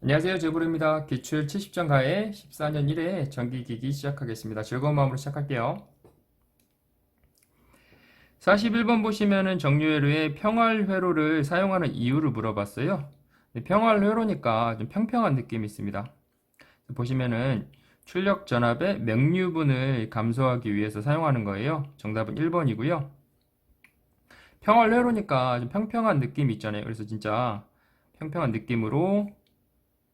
안녕하세요. 제브르입니다. 기출 70점 가의 14년 1회 정기기기 시작하겠습니다. 즐거운 마음으로 시작할게요. 41번 보시면은 정류회로에 평활회로를 사용하는 이유를 물어봤어요. 평활회로니까 좀 평평한 느낌이 있습니다. 보시면은 출력 전압의 맹류분을 감소하기 위해서 사용하는 거예요. 정답은 1번이고요. 평활회로니까 좀 평평한 느낌이 있잖아요. 그래서 진짜 평평한 느낌으로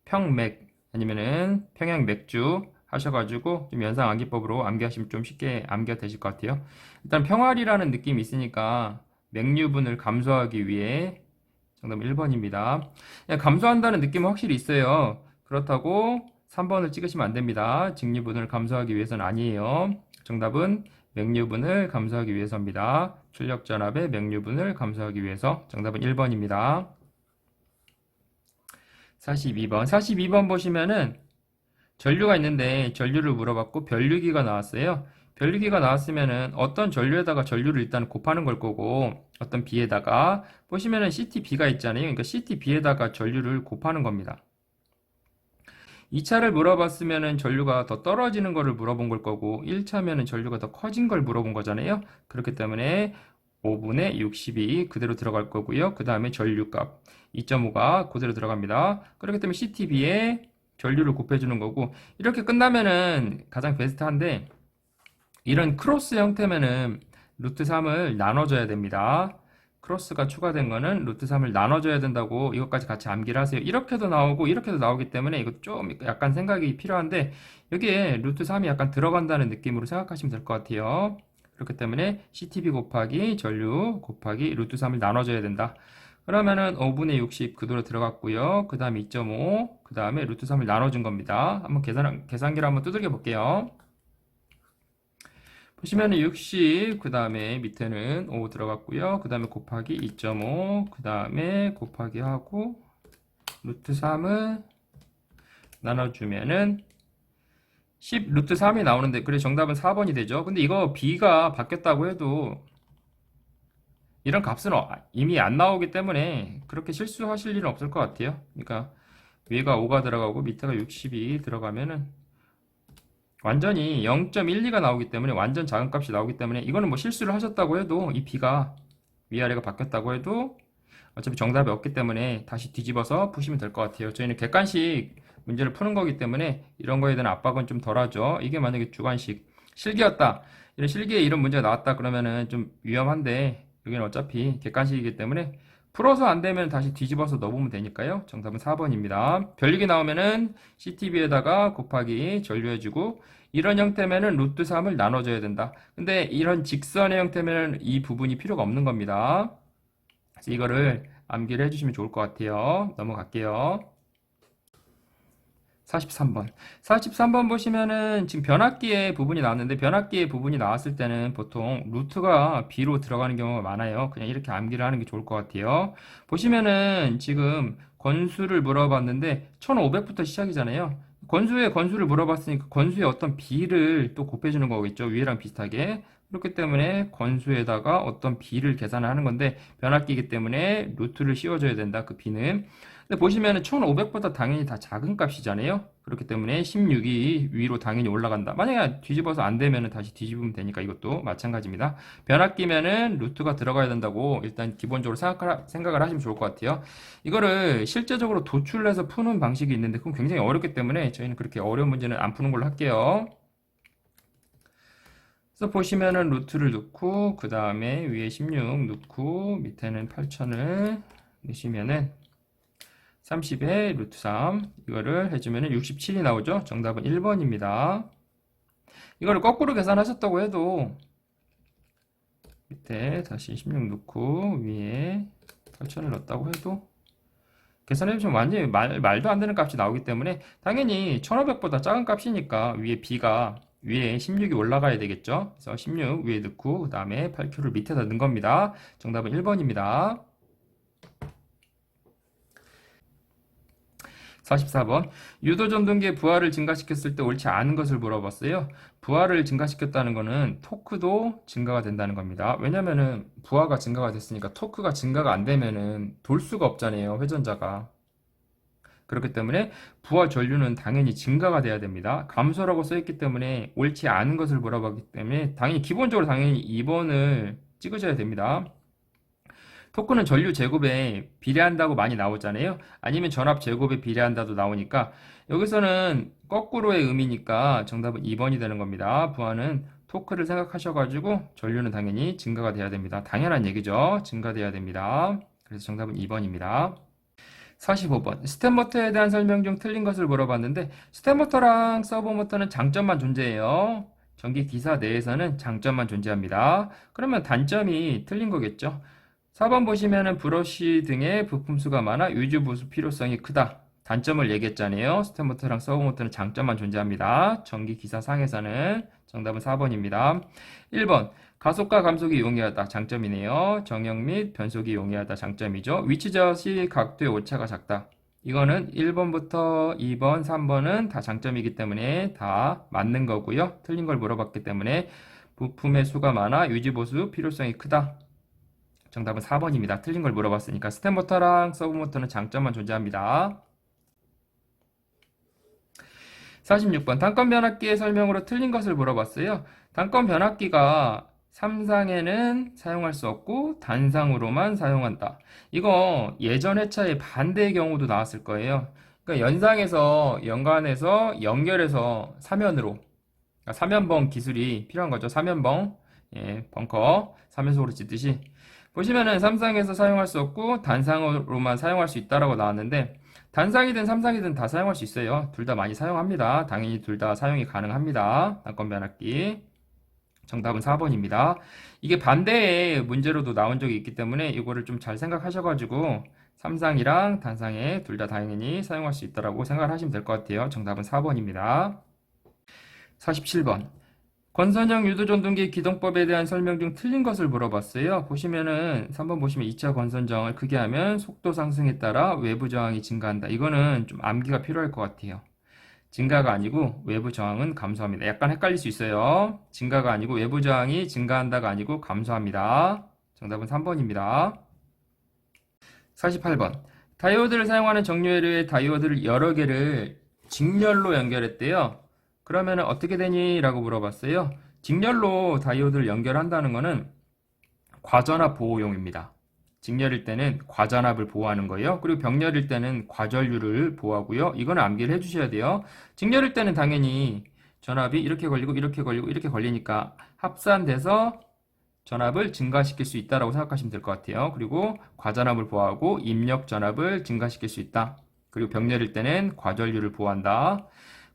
평맥 아니면은 평양 맥주 하셔가지고 좀 연상 암기법으로 암기하시면 좀 쉽게 암기가 되실 것 같아요. 일단 평활이라는 느낌이 있으니까 맥류분을 감소하기 위해 정답 1번입니다. 감소한다는 느낌은 확실히 있어요. 그렇다고 3번을 찍으시면 안 됩니다. 직류분을 감소하기 위해서는 아니에요. 정답은 맥류분을 감소하기 위해서입니다. 출력 전압의 맥류분을 감소하기 위해서 정답은 1번입니다. 42번. 42번 보시면은 전류가 있는데 전류를 물어봤고 변류기가 나왔어요. 변류기가 나왔으면은 어떤 전류에다가 전류를 일단 곱하는 걸 거고 어떤 B에다가 보시면은 CTB가 있잖아요. 그러니까 CTB에다가 전류를 곱하는 겁니다. 2차를 물어봤으면은 전류가 더 떨어지는 거를 물어본 걸 거고 1차면은 전류가 더 커진 걸 물어본 거잖아요. 그렇기 때문에 5분의 62 그대로 들어갈 거고요. 그 다음에 전류값 2.5가 그대로 들어갑니다. 그렇기 때문에 CTB에 전류를 곱해주는 거고 이렇게 끝나면은 가장 베스트한데 이런 크로스 형태면은 루트 3을 나눠줘야 됩니다. 크로스가 추가된 거는 루트 3을 나눠줘야 된다고 이것까지 같이 암기를 하세요. 이렇게도 나오고 이렇게도 나오기 때문에 이거 좀 약간 생각이 필요한데 여기에 루트 3이 약간 들어간다는 느낌으로 생각하시면 될 것 같아요. 그렇기 때문에 CTB 곱하기 전류 곱하기 루트 3을 나눠줘야 된다. 그러면은 5분의 60 그대로 들어갔고요. 그 다음에 2.5, 그 다음에 루트 3을 나눠준 겁니다. 한번 계산기를 한번 두들겨 볼게요. 보시면은 60, 그 다음에 밑에는 5 들어갔고요. 그 다음에 곱하기 2.5, 그 다음에 곱하기 하고 루트 3을 나눠주면은 10 루트 3이 나오는데 그래 정답은 4번이 되죠. 근데 이거 b가 바뀌었다고 해도 이런 값은 이미 안 나오기 때문에 그렇게 실수하실 일은 없을 것 같아요. 그러니까 위가 5가 들어가고 밑에가 60이 들어가면은 완전히 0.12가 나오기 때문에 완전 작은 값이 나오기 때문에 이거는 뭐 실수를 하셨다고 해도 이 b가 위아래가 바뀌었다고 해도 어차피 정답이 없기 때문에 다시 뒤집어서 푸시면 될 것 같아요. 저희는 객관식 문제를 푸는 거기 때문에 이런 거에 대한 압박은 좀 덜하죠. 이게 만약에 주관식 실기였다. 이런 실기에 이런 문제가 나왔다 그러면은 좀 위험한데 여기는 어차피 객관식이기 때문에 풀어서 안 되면 다시 뒤집어서 넣어보면 되니까요. 정답은 4번입니다. 별리기 나오면은 CTB에다가 곱하기 전류해주고 이런 형태면은 루트 3을 나눠줘야 된다. 근데 이런 직선의 형태면은 이 부분이 필요가 없는 겁니다. 그래서 이거를 암기를 해주시면 좋을 것 같아요. 넘어갈게요. 43번. 43번 보시면은 지금 변압기의 부분이 나왔는데 변압기의 부분이 나왔을 때는 보통 루트가 B로 들어가는 경우가 많아요. 그냥 이렇게 암기를 하는 게 좋을 것 같아요. 보시면은 지금 건수를 물어봤는데 1500부터 시작이잖아요. 건수의 건수를 물어봤으니까 건수의 어떤 B를 또 곱해주는 거겠죠. 위에랑 비슷하게. 그렇기 때문에 건수에다가 어떤 B를 계산하는 건데 변압기이기 때문에 루트를 씌워줘야 된다. 그 B는. 근데 보시면은 1500보다 당연히 다 작은 값이잖아요. 그렇기 때문에 16이 위로 당연히 올라간다. 만약에 뒤집어서 안 되면은 다시 뒤집으면 되니까 이것도 마찬가지입니다. 변압기면은 루트가 들어가야 된다고 일단 기본적으로 생각을 하시면 좋을 것 같아요. 이거를 실제적으로 도출해서 푸는 방식이 있는데 그건 굉장히 어렵기 때문에 저희는 그렇게 어려운 문제는 안 푸는 걸로 할게요. 그래서 보시면은 루트를 넣고 그 다음에 위에 16 넣고 밑에는 8000을 넣으시면은 30의 루트 3 이거를 해주면 67이 나오죠. 정답은 1번입니다. 이거를 거꾸로 계산하셨다고 해도 밑에 다시 16 넣고 위에 8천을 넣었다고 해도 계산해주면 완전히 말도 안 되는 값이 나오기 때문에 당연히 1500보다 작은 값이니까 위에 b가 위에 16이 올라가야 되겠죠. 그래서 16 위에 넣고 그 다음에 8q를 밑에다 넣은 겁니다. 정답은 1번입니다. 44번. 유도전동기의 부하를 증가시켰을 때 옳지 않은 것을 물어봤어요. 부하를 증가시켰다는 것은 토크도 증가가 된다는 겁니다. 왜냐면은 부하가 증가가 됐으니까 토크가 증가가 안 되면은 돌 수가 없잖아요. 회전자가. 그렇기 때문에 부하 전류는 당연히 증가가 돼야 됩니다. 감소라고 써있기 때문에 옳지 않은 것을 물어봤기 때문에 당연히 기본적으로 당연히 2번을 찍으셔야 됩니다. 토크는 전류 제곱에 비례한다고 많이 나오잖아요. 아니면 전압 제곱에 비례한다도 나오니까 여기서는 거꾸로의 의미니까 정답은 2번이 되는 겁니다. 부하는 토크를 생각하셔가지고 전류는 당연히 증가가 돼야 됩니다. 당연한 얘기죠. 증가돼야 됩니다. 그래서 정답은 2번입니다. 45번. 스텝모터에 대한 설명 중 틀린 것을 물어봤는데 스텝모터랑 서브모터는 장점만 존재해요. 전기 기사 내에서는 장점만 존재합니다. 그러면 단점이 틀린 거겠죠. 4번 보시면은 브러쉬 등의 부품수가 많아 유지 보수 필요성이 크다. 단점을 얘기했잖아요. 스텝모터랑 서브모터는 장점만 존재합니다. 전기 기사상에서는 정답은 4번입니다. 1번 가속과 감속이 용이하다. 장점이네요. 정형 및 변속이 용이하다. 장점이죠. 위치저시 각도의 오차가 작다. 이거는 1번부터 2번, 3번은 다 장점이기 때문에 다 맞는 거고요. 틀린 걸 물어봤기 때문에 부품의 수가 많아 유지보수 필요성이 크다. 정답은 4번입니다. 틀린 걸 물어봤으니까 스텝모터랑 서브모터는 장점만 존재합니다. 46번 단권 변압기의 설명으로 틀린 것을 물어봤어요. 단권 변압기가 삼상에는 사용할 수 없고 단상으로만 사용한다. 이거 예전 회차의 반대의 경우도 나왔을 거예요. 그러니까 연상에서 연관해서 연결해서 사면으로 그러니까 사면벙 기술이 필요한 거죠. 사면벙 예, 벙커 사면속으로 짓듯이 보시면은 삼상에서 사용할 수 없고 단상으로만 사용할 수 있다라고 나왔는데 단상이든 삼상이든 다 사용할 수 있어요. 둘 다 많이 사용합니다. 당연히 둘 다 사용이 가능합니다. 단권 변압기. 정답은 4번입니다. 이게 반대의 문제로도 나온 적이 있기 때문에 이거를 좀 잘 생각하셔가지고 삼상이랑 단상에 둘 다 당연히 사용할 수 있다라고 생각을 하시면 될 것 같아요. 정답은 4번입니다. 47번. 권선형 유도전동기 기동법에 대한 설명 중 틀린 것을 물어봤어요. 보시면은 3번 보시면 2차 권선정을 크게 하면 속도 상승에 따라 외부 저항이 증가한다. 이거는 좀 암기가 필요할 것 같아요. 증가가 아니고 외부 저항은 감소합니다. 약간 헷갈릴 수 있어요. 증가가 아니고 외부 저항이 증가한다가 아니고 감소합니다. 정답은 3번입니다. 48번. 다이오드를 사용하는 정류회로의 다이오드를 여러 개를 직렬로 연결했대요. 그러면 어떻게 되니? 라고 물어봤어요. 직렬로 다이오드를 연결한다는 것은 과전압 보호용입니다. 직렬일 때는 과전압을 보호하는 거예요. 그리고 병렬일 때는 과전류를 보호하고요. 이거는 암기를 해주셔야 돼요. 직렬일 때는 당연히 전압이 이렇게 걸리고 이렇게 걸리고 이렇게 걸리니까 합산돼서 전압을 증가시킬 수 있다라고 생각하시면 될 것 같아요. 그리고 과전압을 보호하고 입력 전압을 증가시킬 수 있다. 그리고 병렬일 때는 과전류를 보호한다.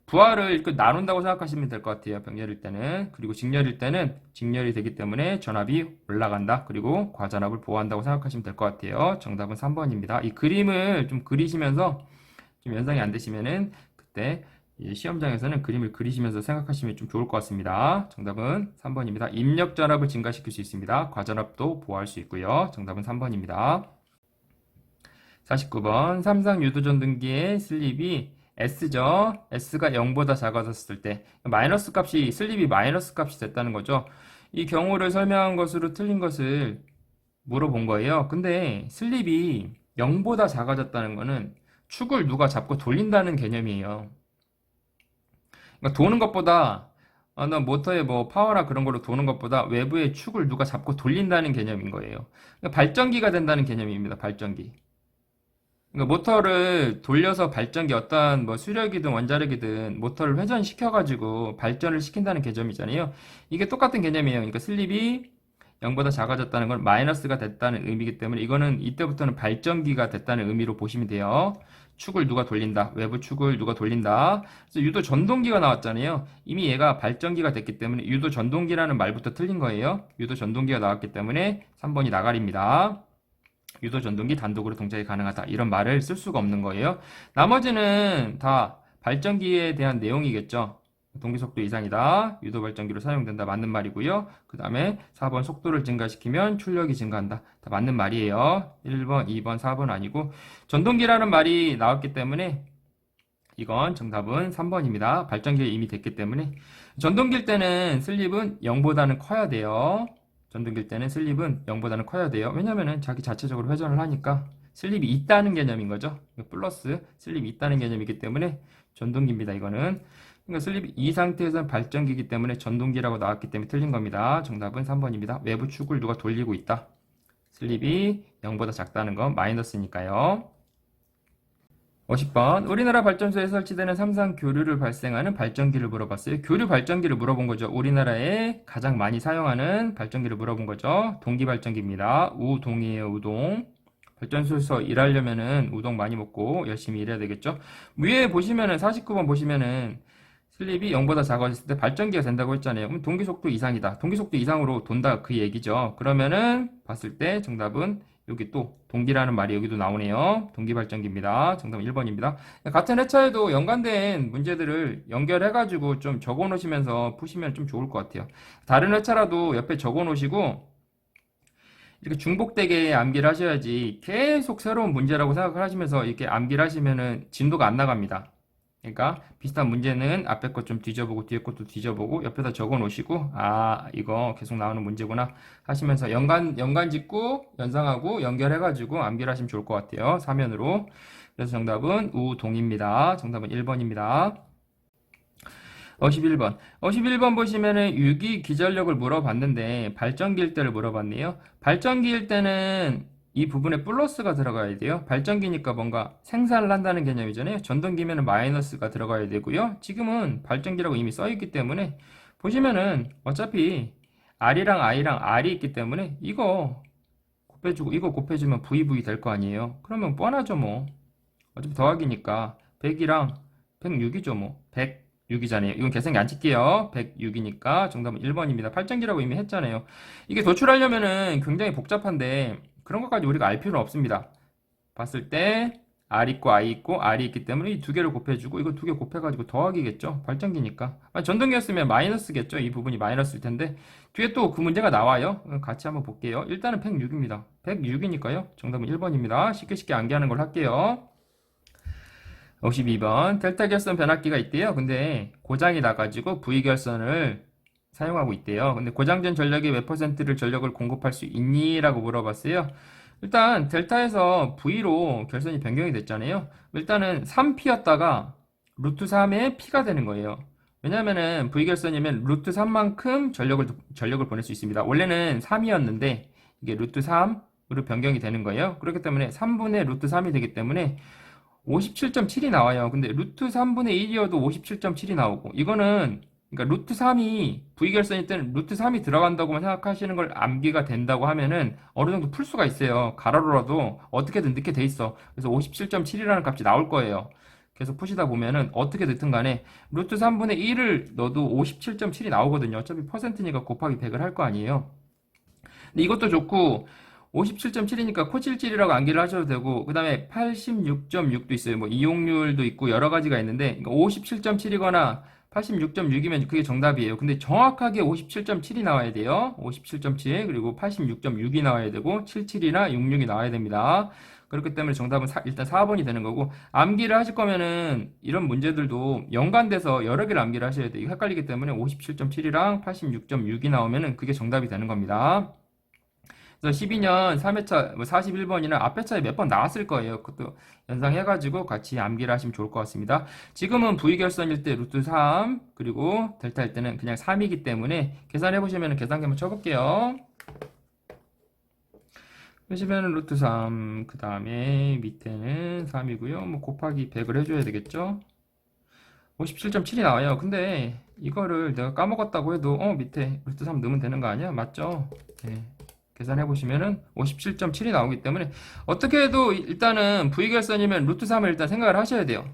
부하를 이렇게 나눈다고 생각하시면 될 것 같아요. 병렬일 때는. 그리고 직렬일 때는 직렬이 되기 때문에 전압이 올라간다. 그리고 과전압을 보호한다고 생각하시면 될 것 같아요. 정답은 3번입니다. 이 그림을 좀 그리시면서 좀 연상이 안 되시면은 그때 시험장에서는 그림을 그리시면서 생각하시면 좀 좋을 것 같습니다. 정답은 3번입니다. 입력 전압을 증가시킬 수 있습니다. 과전압도 보호할 수 있고요. 정답은 3번입니다. 49번 삼상 유도전등기의 슬립이 S죠. S가 0보다 작아졌을 때 마이너스 값이 슬립이 마이너스 값이 됐다는 거죠. 이 경우를 설명한 것으로 틀린 것을 물어본 거예요. 근데 슬립이 0보다 작아졌다는 거는 축을 누가 잡고 돌린다는 개념이에요. 그러니까 도는 것보다 모터의 뭐 파워나 그런 걸로 도는 것보다 외부의 축을 누가 잡고 돌린다는 개념인 거예요. 그러니까 발전기가 된다는 개념입니다. 발전기. 그러니까 모터를 돌려서 발전기 어떠한 뭐 수력이든 원자력이든 모터를 회전시켜가지고 발전을 시킨다는 개념이잖아요. 이게 똑같은 개념이에요. 그러니까 슬립이 0보다 작아졌다는 건 마이너스가 됐다는 의미이기 때문에 이거는 이때부터는 발전기가 됐다는 의미로 보시면 돼요. 축을 누가 돌린다. 외부 축을 누가 돌린다. 그래서 유도 전동기가 나왔잖아요. 이미 얘가 발전기가 됐기 때문에 유도 전동기라는 말부터 틀린 거예요. 유도 전동기가 나왔기 때문에 3번이 나가리입니다. 유도 전동기 단독으로 동작이 가능하다. 이런 말을 쓸 수가 없는 거예요. 나머지는 다 발전기에 대한 내용이겠죠. 동기 속도 이상이다. 유도 발전기로 사용된다. 맞는 말이고요. 그 다음에 4번 속도를 증가시키면 출력이 증가한다. 다 맞는 말이에요. 1번, 2번, 4번 아니고 전동기라는 말이 나왔기 때문에 이건 정답은 3번입니다. 발전기에 이미 됐기 때문에 전동기일 때는 슬립은 0보다는 커야 돼요. 전동기일 때는 슬립은 0보다는 커야 돼요. 왜냐면은 자기 자체적으로 회전을 하니까 슬립이 있다는 개념인 거죠. 플러스 슬립이 있다는 개념이기 때문에 전동기입니다. 이거는. 그러니까 슬립이 이 상태에서는 발전기이기 때문에 전동기라고 나왔기 때문에 틀린 겁니다. 정답은 3번입니다. 외부 축을 누가 돌리고 있다. 슬립이 0보다 작다는 건 마이너스니까요. 50번. 우리나라 발전소에 설치되는 삼상 교류를 발생하는 발전기를 물어봤어요. 교류 발전기를 물어본 거죠. 우리나라에 가장 많이 사용하는 발전기를 물어본 거죠. 동기 발전기입니다. 우동이에요, 우동. 발전소에서 일하려면은 우동 많이 먹고 열심히 일해야 되겠죠. 위에 보시면은 49번 보시면은 슬립이 0보다 작아졌을 때 발전기가 된다고 했잖아요. 그럼 동기 속도 이상이다. 동기 속도 이상으로 돈다 그 얘기죠. 그러면은 봤을 때 정답은 여기 또 동기라는 말이 여기도 나오네요. 동기 발전기입니다. 정답은 1번입니다. 같은 회차에도 연관된 문제들을 연결해가지고 좀 적어 놓으시면서 푸시면 좀 좋을 것 같아요. 다른 회차라도 옆에 적어 놓으시고 이렇게 중복되게 암기를 하셔야지 계속 새로운 문제라고 생각을 하시면서 이렇게 암기를 하시면은 진도가 안 나갑니다. 그러니까 비슷한 문제는 앞에 것 좀 뒤져보고 뒤에 것도 뒤져보고 옆에다 적어 놓으시고 아 이거 계속 나오는 문제구나 하시면서 연관 짓고 연상하고 연결해가지고 암기를 하시면 좋을 것 같아요. 사면으로. 그래서 정답은 우동입니다. 정답은 1번입니다. 51번. 51번 보시면은 유기 기전력을 물어봤는데 발전기일 때를 물어봤네요. 발전기일 때는 이 부분에 플러스가 들어가야 돼요. 발전기니까 뭔가 생산을 한다는 개념이잖아요. 전동기면은 마이너스가 들어가야 되고요. 지금은 발전기라고 이미 써 있기 때문에 보시면은 어차피 R이랑 I랑 R이 있기 때문에 이거 곱해주고 이거 곱해주면 VV 될 거 아니에요. 그러면 뻔하죠 뭐. 어차피 더하기니까 100이랑 106이죠 뭐. 106이잖아요. 이건 계산기 안 칠게요. 106이니까 정답은 1번입니다. 발전기라고 이미 했잖아요. 이게 도출하려면은 굉장히 복잡한데 그런 것까지 우리가 알 필요는 없습니다. 봤을 때 R 있고 I 있고 R이 있기 때문에 이 두 개를 곱해주고 이거 두 개 곱해가지고 더하기겠죠. 발전기니까. 전동기였으면 마이너스겠죠. 이 부분이 마이너스일 텐데 뒤에 또 그 문제가 나와요. 같이 한번 볼게요. 일단은 106입니다. 106이니까요. 정답은 1번입니다. 쉽게 암기하는 걸 할게요. 52번 델타 결선 변압기가 있대요. 근데 고장이 나가지고 V 결선을 사용하고 있대요. 근데 고장된 전력의 몇 퍼센트를 전력을 공급할 수 있니? 라고 물어봤어요. 일단 델타에서 V로 결선이 변경이 됐잖아요. 일단은 3P였다가 루트 3의 P가 되는 거예요. 왜냐면은 V 결선이면 루트 3만큼 전력을 보낼 수 있습니다. 원래는 3이었는데 이게 루트 3으로 변경이 되는 거예요. 그렇기 때문에 3분의 루트 3이 되기 때문에 57.7이 나와요. 근데 루트 3분의 1이어도 57.7이 나오고 이거는 그러니까 루트 3이 V결선일 때는 루트 3이 들어간다고만 생각하시는 걸 암기가 된다고 하면은 어느 정도 풀 수가 있어요. 가로로라도 어떻게든 넣게 돼 있어. 그래서 57.7이라는 값이 나올 거예요. 계속 푸시다 보면은 어떻게 됐든 간에 루트 3분의 1을 넣어도 57.7이 나오거든요. 어차피 퍼센트니까 곱하기 100을 할 거 아니에요. 근데 이것도 좋고 57.7이니까 코칠질이라고 암기를 하셔도 되고 그 다음에 86.6도 있어요. 뭐 이용률도 있고 여러 가지가 있는데 57.7이거나 86.6이면 그게 정답이에요. 근데 정확하게 57.7이 나와야 돼요. 57.7 그리고 86.6이 나와야 되고 77이나 66이 나와야 됩니다. 그렇기 때문에 정답은 일단 4번이 되는 거고 암기를 하실 거면은 이런 문제들도 연관돼서 여러 개를 암기를 하셔야 돼요. 헷갈리기 때문에 57.7이랑 86.6이 나오면은 그게 정답이 되는 겁니다. 그래서 12년 3회차 41번이나 앞 회차에 몇 번 나왔을 거예요. 그것도 연상해가지고 같이 암기를 하시면 좋을 것 같습니다. 지금은 V결선일 때 루트 3 그리고 델타일 때는 그냥 3이기 때문에 계산해보시면 계산기 한번 쳐볼게요. 보시면은 루트 3, 그 다음에 밑에는 3이고요. 뭐 곱하기 100을 해줘야 되겠죠. 57.7이 나와요. 근데 이거를 내가 까먹었다고 해도 밑에 루트 3 넣으면 되는 거 아니야? 맞죠? 네. 계산해 보시면은 57.7이 나오기 때문에 어떻게 해도 일단은 V결선이면 루트 3을 일단 생각을 하셔야 돼요.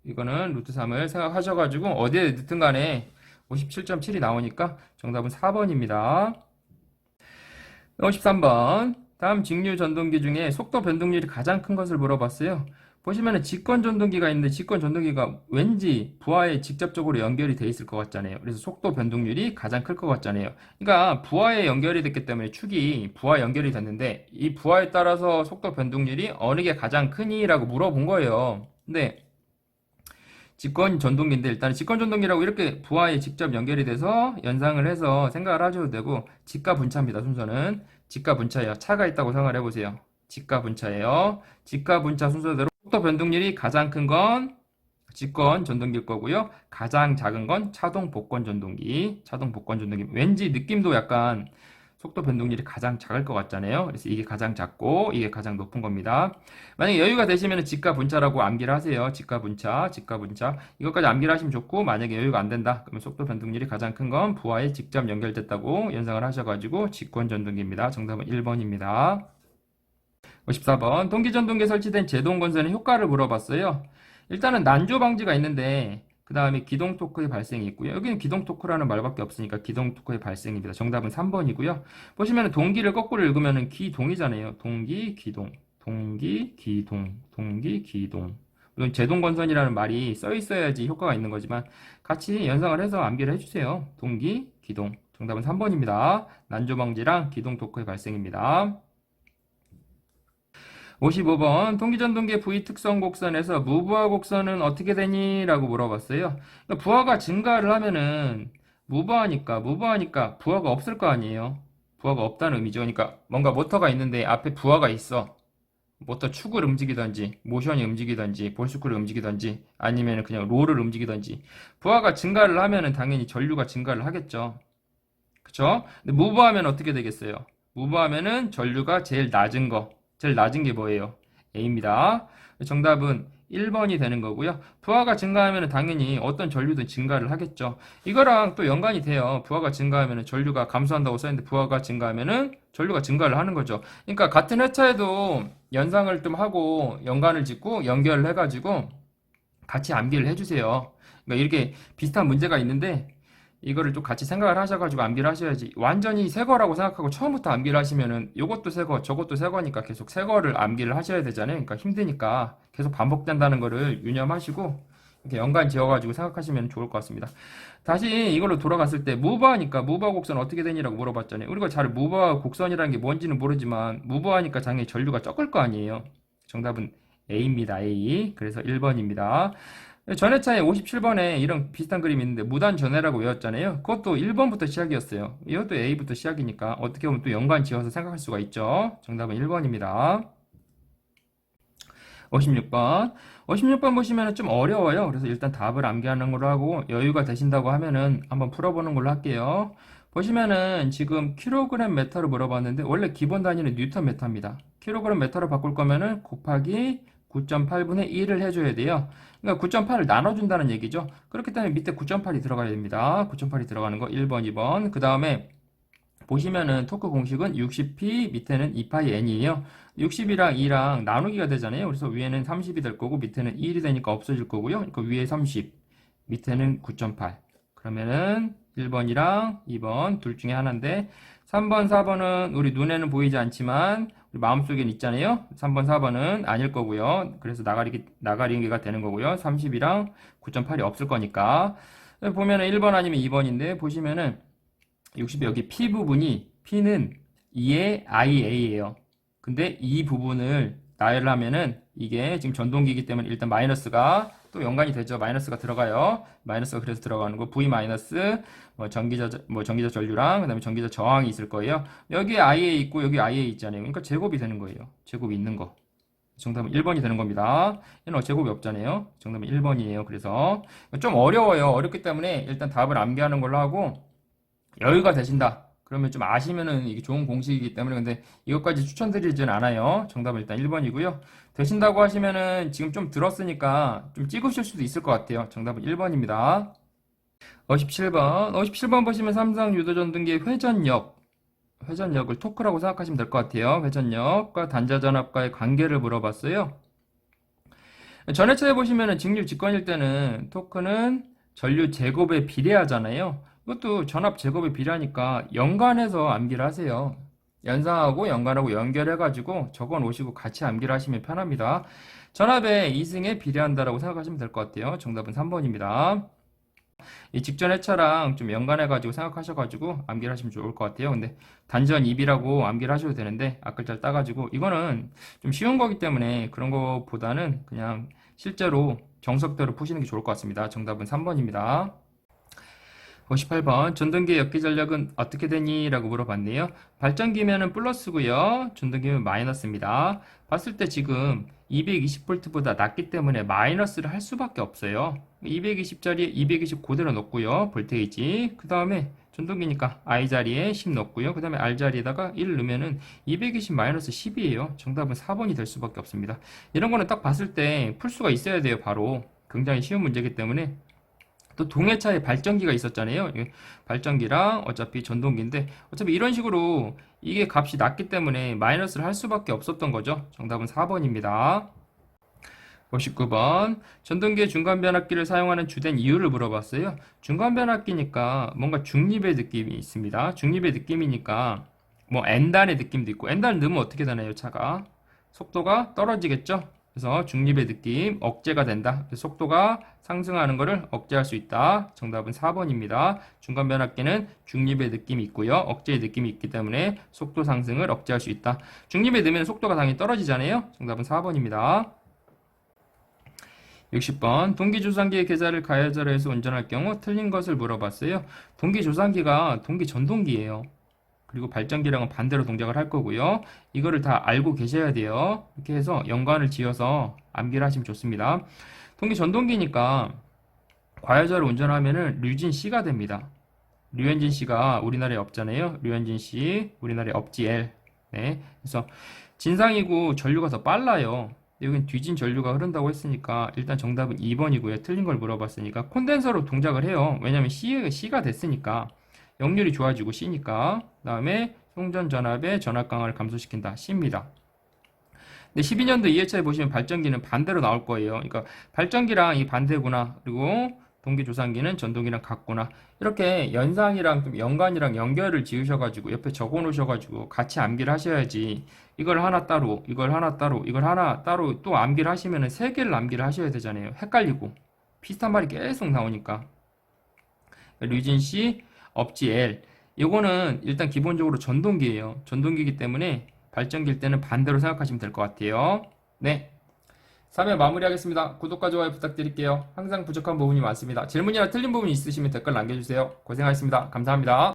이거는 루트 3을 생각하셔가지고 어디에 넣든 간에 57.7이 나오니까 정답은 4번입니다. 53번 다음 직류 전동기 중에 속도 변동률이 가장 큰 것을 물어봤어요. 보시면은 직권 전동기가 있는데 직권 전동기가 왠지 부하에 직접적으로 연결이 돼 있을 것 같잖아요. 그래서 속도 변동률이 가장 클 것 같잖아요. 그러니까 부하에 연결이 됐기 때문에 축이 부하 연결이 됐는데 이 부하에 따라서 속도 변동률이 어느 게 가장 크니라고 물어본 거예요. 근데 직권 전동기인데 일단 직권 전동기라고 이렇게 부하에 직접 연결이 돼서 연상을 해서 생각을 하셔도 되고 직가 분차입니다. 순서는 직가 분차예요. 차가 있다고 생각을 해보세요. 직과 분차예요. 직과 분차 순서대로 속도 변동률이 가장 큰 건 직권 전동기일 거고요. 가장 작은 건 차동 복권 전동기. 차동 복권 전동기. 왠지 느낌도 약간 속도 변동률이 가장 작을 것 같잖아요. 그래서 이게 가장 작고 이게 가장 높은 겁니다. 만약에 여유가 되시면 직과 분차라고 암기를 하세요. 직과 분차, 직과 분차. 이것까지 암기를 하시면 좋고 만약에 여유가 안 된다. 그러면 속도 변동률이 가장 큰 건 부하에 직접 연결됐다고 연상을 하셔가지고 직권 전동기입니다. 정답은 1번입니다. 54번 동기전동기에 설치된 제동건선의 효과를 물어봤어요. 일단은 난조 방지가 있는데 그 다음에 기동 토크의 발생이 있고요. 여기는 기동 토크라는 말밖에 없으니까 기동 토크의 발생입니다. 정답은 3번이고요. 보시면 동기를 거꾸로 읽으면 기동이잖아요. 동기, 기동, 동기, 기동, 동기, 기동. 물론 제동건선이라는 말이 써 있어야지 효과가 있는 거지만 같이 연상을 해서 암기를 해주세요. 동기, 기동. 정답은 3번입니다. 난조 방지랑 기동 토크의 발생입니다. 55번 동기전동기의 부위 특성 곡선에서 무부하 곡선은 어떻게 되니? 라고 물어봤어요. 그러니까 부하가 증가를 하면은 무부하니까 부하가 없을 거 아니에요. 부하가 없다는 의미죠. 그러니까 뭔가 모터가 있는데 앞에 부하가 있어. 모터 축을 움직이든지 모션이 움직이든지 볼스크를 움직이든지 아니면 그냥 롤을 움직이든지 부하가 증가를 하면은 당연히 전류가 증가를 하겠죠. 그쵸? 근데 무부하면 어떻게 되겠어요? 무부하면은 전류가 제일 낮은 게 뭐예요? A입니다. 정답은 1번이 되는 거고요. 부하가 증가하면 당연히 어떤 전류든 증가를 하겠죠. 이거랑 또 연관이 돼요. 부하가 증가하면 전류가 감소한다고 써있는데 부하가 증가하면 전류가 증가를 하는 거죠. 그러니까 같은 회차에도 연상을 좀 하고 연관을 짓고 연결을 해가지고 같이 암기를 해주세요. 그러니까 이렇게 비슷한 문제가 있는데 이거를 좀 같이 생각을 하셔가지고 암기를 하셔야지. 완전히 새 거라고 생각하고 처음부터 암기를 하시면은 요것도 새 거, 저것도 새 거니까 계속 새 거를 암기를 하셔야 되잖아요. 그러니까 힘드니까 계속 반복된다는 거를 유념하시고 이렇게 연관 지어가지고 생각하시면 좋을 것 같습니다. 다시 이걸로 돌아갔을 때 무버하니까 무버 곡선 어떻게 되니라고 물어봤잖아요. 우리가 잘 무버 곡선이라는 게 뭔지는 모르지만 무버하니까 당연히 전류가 적을 거 아니에요. 정답은 A입니다. A. 그래서 1번입니다. 전해차에 57번에 이런 비슷한 그림이 있는데 무단 전해라고 외웠잖아요. 그것도 1번부터 시작이었어요. 이것도 A부터 시작이니까 어떻게 보면 또 연관 지어서 생각할 수가 있죠. 정답은 1번입니다. 56번. 56번 보시면 좀 어려워요. 그래서 일단 답을 암기하는 걸로 하고 여유가 되신다고 하면은 한번 풀어보는 걸로 할게요. 보시면은 지금 킬로그램 메타로 물어봤는데 원래 기본 단위는 뉴턴 메타입니다. 킬로그램 메타로 바꿀 거면은 곱하기 9.8분의 1을 해줘야 돼요. 그러니까 9.8을 나눠준다는 얘기죠. 그렇기 때문에 밑에 9.8이 들어가야 됩니다. 9.8이 들어가는 거 1번, 2번. 그 다음에 보시면은 토크 공식은 60p 밑에는 2파이 n이에요. 60이랑 2랑 나누기가 되잖아요. 그래서 위에는 30이 될 거고 밑에는 1이 되니까 없어질 거고요. 그러니까 위에 30, 밑에는 9.8. 그러면은 1번이랑 2번 둘 중에 하나인데 3번, 4번은 우리 눈에는 보이지 않지만 우리 마음속엔 있잖아요. 3번, 4번은 아닐 거고요. 그래서 나가리가 되는 거고요. 30이랑 9.8이 없을 거니까. 보면은 1번 아니면 2번인데 보시면은 60 여기 P 부분이 P는 2의 IA예요. 근데 이 부분을 나열하면은 이게 지금 전동기이기 때문에 일단 마이너스가 또 연관이 되죠. 마이너스가 들어가요. 마이너스가 그래서 들어가는 거 V 마이너스 전기자 전류랑 그다음에 전기자 저항이 있을 거예요. 여기에 IA 있고 여기 IA 있잖아요. 그러니까 제곱이 되는 거예요. 제곱이 있는 거. 정답은 1번이 되는 겁니다. 얘는 제곱이 없잖아요. 정답은 1번이에요. 그래서 좀 어려워요. 어렵기 때문에 일단 답을 암기하는 걸로 하고 여유가 되신다. 그러면 좀 아시면은 이게 좋은 공식이기 때문에 근데 이것까지 추천드리진 않아요. 정답은 일단 1번이고요. 되신다고 하시면은 지금 좀 들었으니까 좀 찍으실 수도 있을 것 같아요. 정답은 1번입니다. 57번 보시면 삼성 유도전등기의 회전력을 토크라고 생각하시면 될 것 같아요. 회전력과 단자전압과의 관계를 물어봤어요. 전해차에 보시면은 직류 직관일 때는 토크는 전류 제곱에 비례하잖아요. 이것도 전압 제곱에 비례하니까 연관해서 암기를 하세요. 연상하고 연관하고 연결해가지고 적어 놓으시고 같이 암기를 하시면 편합니다. 전압의 이승에 비례한다라고 생각하시면 될 것 같아요. 정답은 3번입니다. 이 직전 회차랑 좀 연관해가지고 생각하셔가지고 암기를 하시면 좋을 것 같아요. 근데 단전 입이라고 암기를 하셔도 되는데 앞글자를 따가지고 이거는 좀 쉬운 거기 때문에 그런 거보다는 그냥 실제로 정석대로 푸시는 게 좋을 것 같습니다. 정답은 3번입니다. 58번 전동기의 역기 전력은 어떻게 되니? 라고 물어봤네요. 발전기면은 플러스고요. 전동기면 마이너스입니다. 봤을 때 지금 220V보다 낮기 때문에 마이너스를 할 수밖에 없어요. 220짜리 220 그대로 넣고요. 볼테이지. 그 다음에 전동기니까 I 자리에 10 넣고요. 그 다음에 R 자리에다가 1 넣으면은 220 마이너스 10이에요. 정답은 4번이 될 수밖에 없습니다. 이런 거는 딱 봤을 때 풀 수가 있어야 돼요. 바로. 굉장히 쉬운 문제이기 때문에. 또 동해차에 발전기가 있었잖아요. 발전기랑 어차피 전동기인데 어차피 이런 식으로 이게 값이 낮기 때문에 마이너스를 할 수밖에 없었던 거죠. 정답은 4번입니다. 59번 전동기의 중간 변압기를 사용하는 주된 이유를 물어봤어요. 중간 변압기니까 뭔가 중립의 느낌이 있습니다. 중립의 느낌이니까 뭐 N단의 느낌도 있고 N단을 넣으면 어떻게 되나요? 차가 속도가 떨어지겠죠? 그래서 중립의 느낌 억제가 된다. 속도가 상승하는 것을 억제할 수 있다. 정답은 4번입니다. 중간 변압기는 중립의 느낌이 있고요. 억제의 느낌이 있기 때문에 속도 상승을 억제할 수 있다. 중립에 넣으면 속도가 당연히 떨어지잖아요. 정답은 4번입니다. 60번 동기조상기의 계좌를 가해자로 해서 운전할 경우 틀린 것을 물어봤어요. 동기조상기가 동기 전동기예요. 그리고 발전기랑은 반대로 동작을 할 거고요. 이거를 다 알고 계셔야 돼요. 이렇게 해서 연관을 지어서 암기를 하시면 좋습니다. 동기 전동기니까 과여자를 운전하면은 류진 씨가 됩니다. 류현진 씨가 우리나라에 없잖아요. 류현진 씨 우리나라에 없지 L. 네. 그래서 진상이고 전류가 더 빨라요. 여긴 뒤진 전류가 흐른다고 했으니까 일단 정답은 2번이고요. 틀린 걸 물어봤으니까 콘덴서로 동작을 해요. 왜냐면 C가 됐으니까 역률이 좋아지고 C니까. 그 다음에 송전 전압의 전압 강화를 감소시킨다. C입니다. 근데 12년도 2회차에 보시면 발전기는 반대로 나올 거예요. 그러니까 발전기랑 이 반대구나. 그리고 동기조상기는 전동기랑 같구나. 이렇게 연상이랑 좀 연관이랑 연결을 지으셔가지고 옆에 적어 놓으셔가지고 같이 암기를 하셔야지. 이걸 하나 따로, 이걸 하나 따로, 이걸 하나 따로 또 암기를 하시면은 세 개를 암기를 하셔야 되잖아요. 헷갈리고. 비슷한 말이 계속 나오니까. 류진 씨, 업지 L. 이거는 일단 기본적으로 전동기예요. 전동기이기 때문에 발전기일 때는 반대로 생각하시면 될 것 같아요. 네. 3회 마무리하겠습니다. 구독과 좋아요 부탁드릴게요. 항상 부족한 부분이 많습니다. 질문이나 틀린 부분이 있으시면 댓글 남겨주세요. 고생하셨습니다. 감사합니다.